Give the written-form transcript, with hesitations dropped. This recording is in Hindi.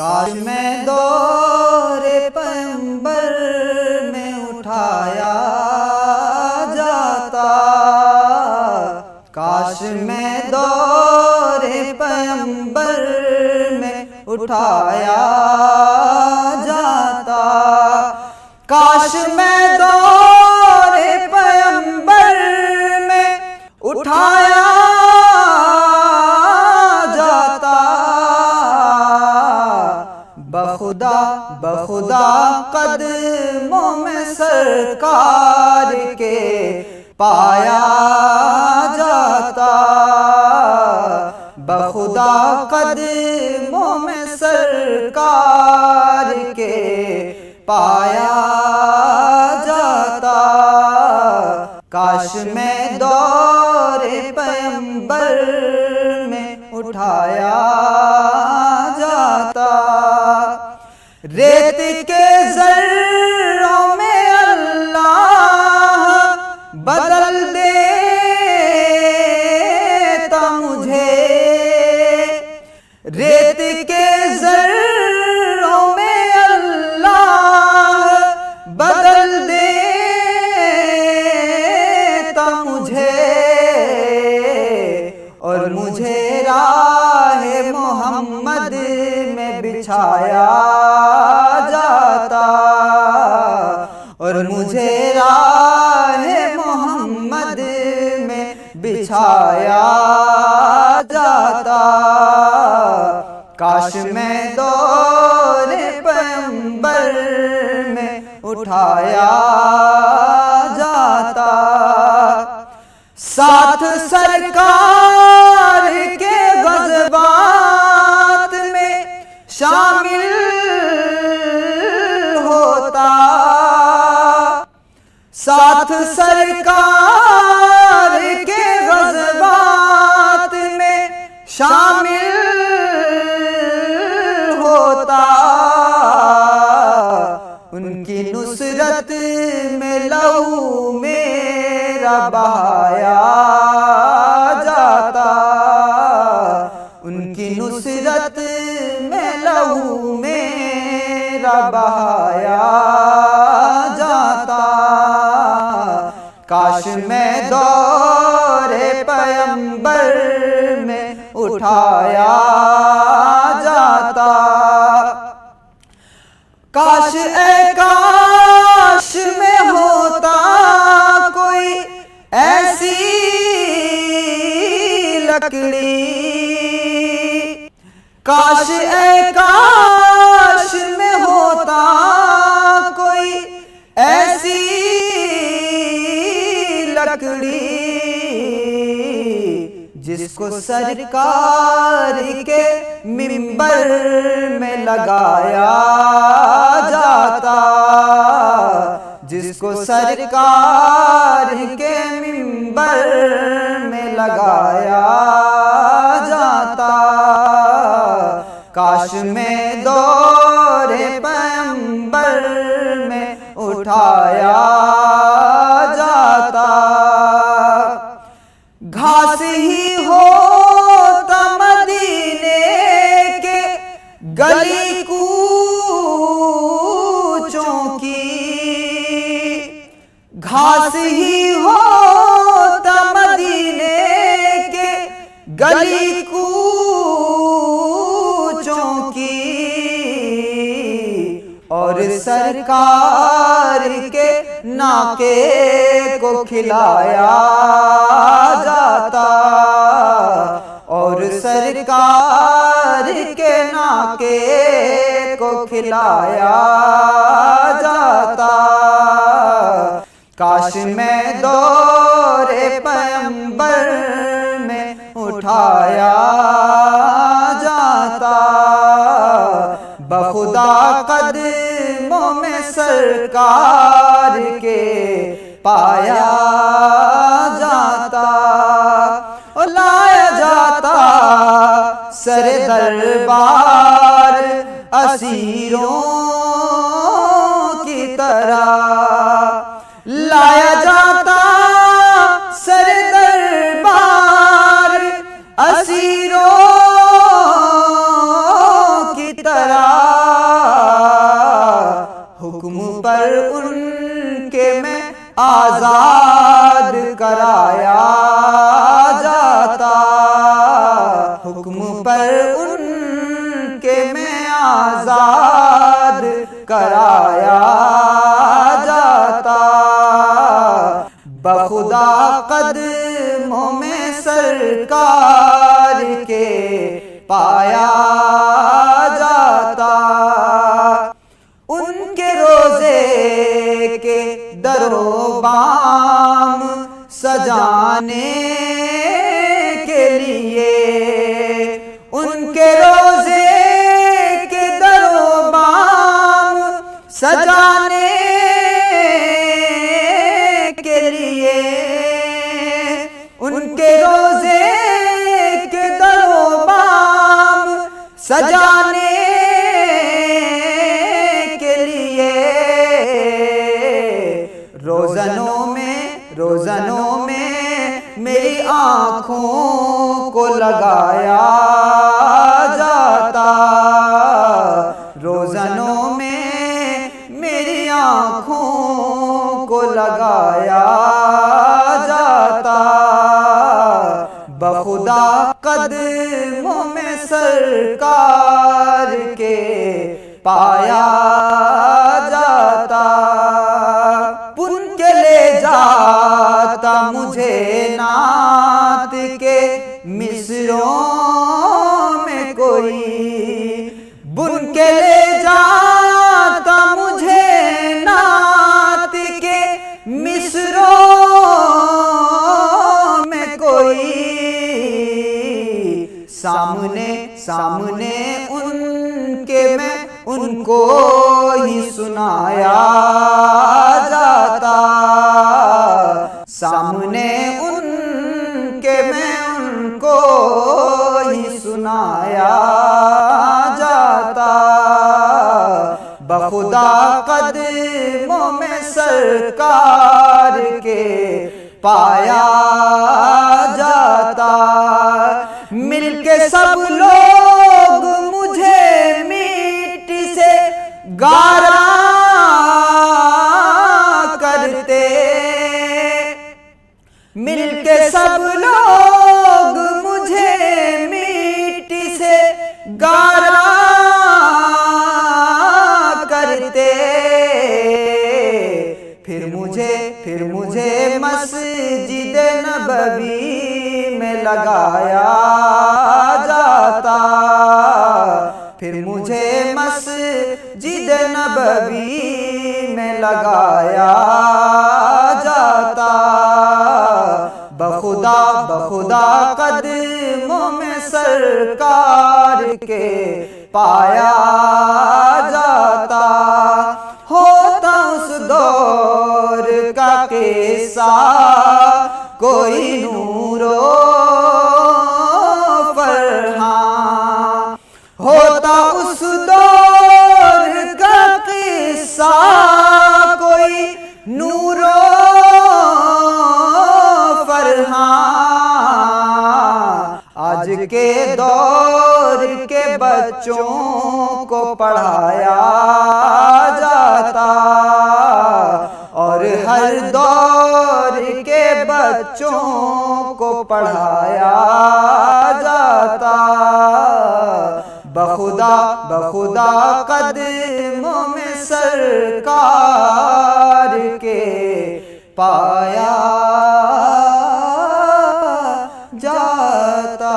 काश मैं दौरे पैगंबर में उठाया जाता, काश मैं दौरे पैगंबर में उठाया जाता, काश मैं दौरे पैगंबर में उठाया जाता। बखुदा बखुदा कदमों में सरकार के पाया जाता, बखुदा कदमों में सरकार के पाया जाता। काश मैं दौरे पैगंबर में उठाया जाता। रेत के ज़र्रों में अल्लाह बदल देता मुझे, रेत के ज़र्रों में अल्लाह बदल देता मुझे, और मुझे राह मोहम्मद में बिछाया जाता, और मुझे राह मोहम्मद में बिछाया जाता। काश मैं दौरे पैगंबर में उठाया जाता। साथ सरकार के ग़ज़वात में शामिल होता, साथ सरकार के ग़ज़वात में शामिल होता। उनकी नुसरत में लहू मेरा बहाया जाता, उनकी नुसरत में लहू मेरा बहाया जाता। काश मैं दौरे पैगंबर में उठाया जाता। काश ए काश में होता कोई ऐसी लकड़ी, काश ए काश में होता कोई ऐसी लकड़ी, जिसको सरकार के मिंबर में लगाया जाता, जिसको सरकार के मिंबर में लगाया जाता। काश मैं दौरे पैगंबर में उठाया जाता। घास ही होता मदीने के गली कूचों की, घास ही होता मदीने के गली कूचों की, और सरकार के नाके को खिलाया जाता, और सरकार के नाके को खिलाया जाता। काश मैं दौरे पैगंबर में उठाया जाता। बखुदा कदमों में सरकार के पाया जाता, और लाया जाता सरे दरबार असीरों की तरह, लाया जाता सरे दरबार असीरों की तरह। हुक्म पर उनके में आजाद कराया जाता, हुक्म पर उनके में आजाद कराया जाता। बखुदा कदमों में सरकार के पाया जाता, उनके रोजे के दरो बाम सजाने के लिए, उनके रोजे के दरो बाम सजाने के लिए, उनके रोजे के दरो बाम सजाने के लिए, रोज़नों में मेरी आँखों को लगाया जाता, रोज़नों में मेरी आँखों को लगाया जाता। बखुदा कदमों में सरकार के पाया जाता, बुन के ले जाता मुझे नात के मिसरों में कोई, बुन के ले जाता मुझे नात के मिसरों में कोई, सामने उनके मैं उनको ही सुनाया जाता, सामने उनके मैं उनको ही सुनाया जाता। बखुदा कदमों में सरकार के पाया जाता, मिलके सब लोग मुझे मिट्टी से गारा करते, मिलके सब लोग मुझे मिट्टी से गारा करते, फिर मुझे मस्जिद नबवी में लगाया जाता, फिर मुझे मस्जिद नबवी में लगाया जाता। बखुदा कदमों में सरकार के पाया जाता, होता उस दौर का किस्सा कोई नूरो फरहां, होता उस दौर का किस्सा कोई नूरो फरहां। आज के दौर के बच्चों को पढ़ाया जाता, और हर दौर के बच्चों को पढ़ाया जाता। बखुदा कदमों में सरकार के पाया जाता।